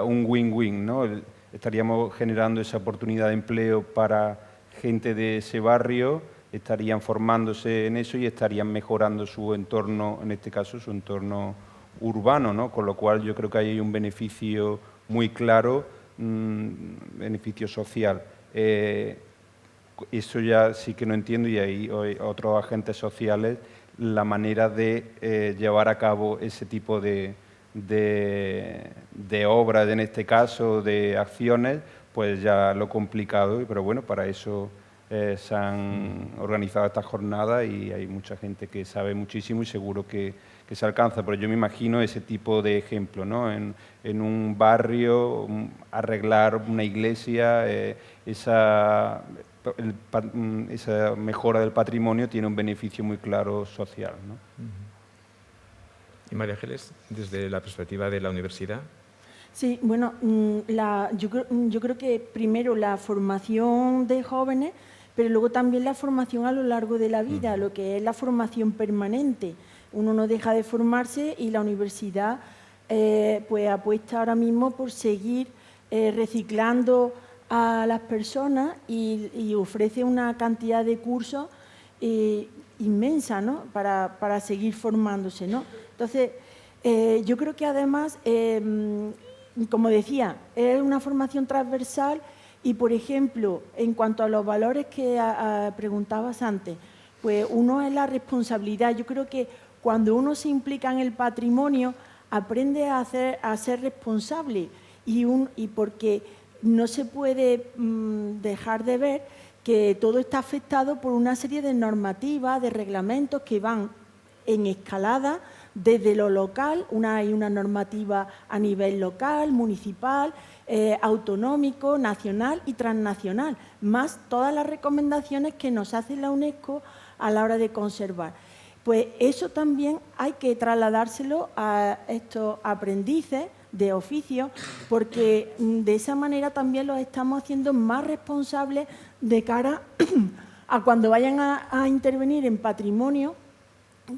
un win-win, ¿no? Estaríamos generando esa oportunidad de empleo para gente de ese barrio, estarían formándose en eso y estarían mejorando su entorno, en este caso su entorno urbano, ¿no? Con lo cual yo creo que ahí hay un beneficio muy claro, beneficio social. Eso ya sí que no entiendo, y hay otros agentes sociales, la manera de llevar a cabo ese tipo de obras, en este caso, de acciones, pues ya lo complicado, pero bueno, para eso se han organizado estas jornadas y hay mucha gente que sabe muchísimo y seguro que se alcanza. Pero yo me imagino ese tipo de ejemplo, ¿no? En un barrio, arreglar una iglesia, esa mejora del patrimonio tiene un beneficio muy claro social, ¿no? Y María Ángeles, desde la perspectiva de la universidad. Sí, bueno, yo creo que primero la formación de jóvenes, pero luego también la formación a lo largo de la vida, lo que es la formación permanente. Uno no deja de formarse y la universidad pues apuesta ahora mismo por seguir reciclando a las personas y ofrece una cantidad de cursos inmensa, ¿no?, para seguir formándose, ¿no? Entonces, yo creo que además, como decía, es una formación transversal y, por ejemplo, en cuanto a los valores que preguntabas antes, pues uno es la responsabilidad. Yo creo que cuando uno se implica en el patrimonio, aprende a ser responsable y porque no se puede dejar de ver que todo está afectado por una serie de normativas, de reglamentos que van en escalada desde lo local. Hay una normativa a nivel local, municipal, autonómico, nacional y transnacional, más todas las recomendaciones que nos hace la UNESCO a la hora de conservar. Pues eso también hay que trasladárselo a estos aprendices de oficio, porque de esa manera también los estamos haciendo más responsables de cara a cuando vayan a intervenir en patrimonio,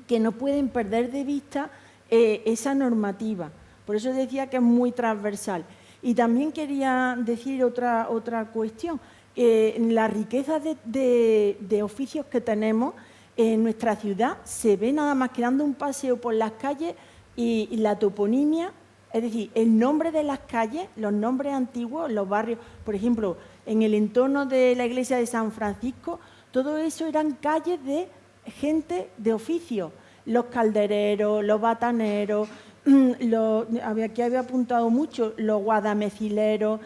que no pueden perder de vista esa normativa. Por eso decía que es muy transversal. Y también quería decir otra cuestión. La riqueza de oficios que tenemos en nuestra ciudad se ve nada más que dando un paseo por las calles y la toponimia, es decir, el nombre de las calles, los nombres antiguos, los barrios. Por ejemplo, en el entorno de la iglesia de San Francisco, todo eso eran calles de gente de oficio, los caldereros, los bataneros, aquí había apuntado mucho, los guadamecileros,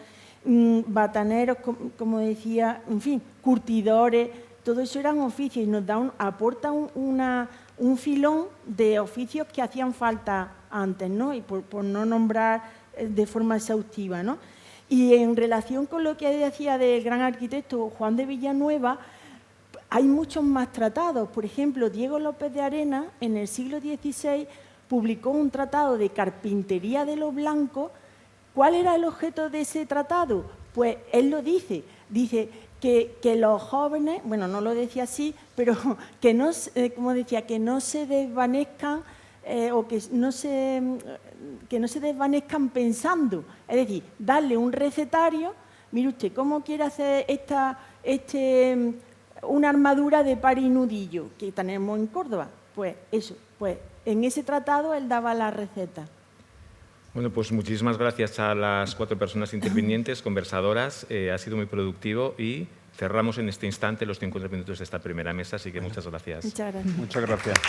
bataneros, como decía, en fin, curtidores, todo eso eran oficios y nos aporta un filón de oficios que hacían falta antes, ¿no? Y por no nombrar de forma exhaustiva, ¿no? Y en relación con lo que decía del gran arquitecto Juan de Villanueva, hay muchos más tratados. Por ejemplo, Diego López de Arena, en el siglo XVI, publicó un tratado de carpintería de lo blanco. ¿Cuál era el objeto de ese tratado? Pues él lo dice que los jóvenes, bueno, no lo decía así, pero que no, como decía, que no se desvanezcan o que no se desvanezcan pensando. Es decir, darle un recetario, mire usted, ¿cómo quiere hacer una armadura de par y nudillo que tenemos en Córdoba? Pues eso, pues en ese tratado él daba la receta. Bueno, pues muchísimas gracias a las 4 personas intervinientes, conversadoras. Ha sido muy productivo y cerramos en este instante los 50 minutos de esta primera mesa, así que muchas gracias. Muchas gracias. Muchas gracias.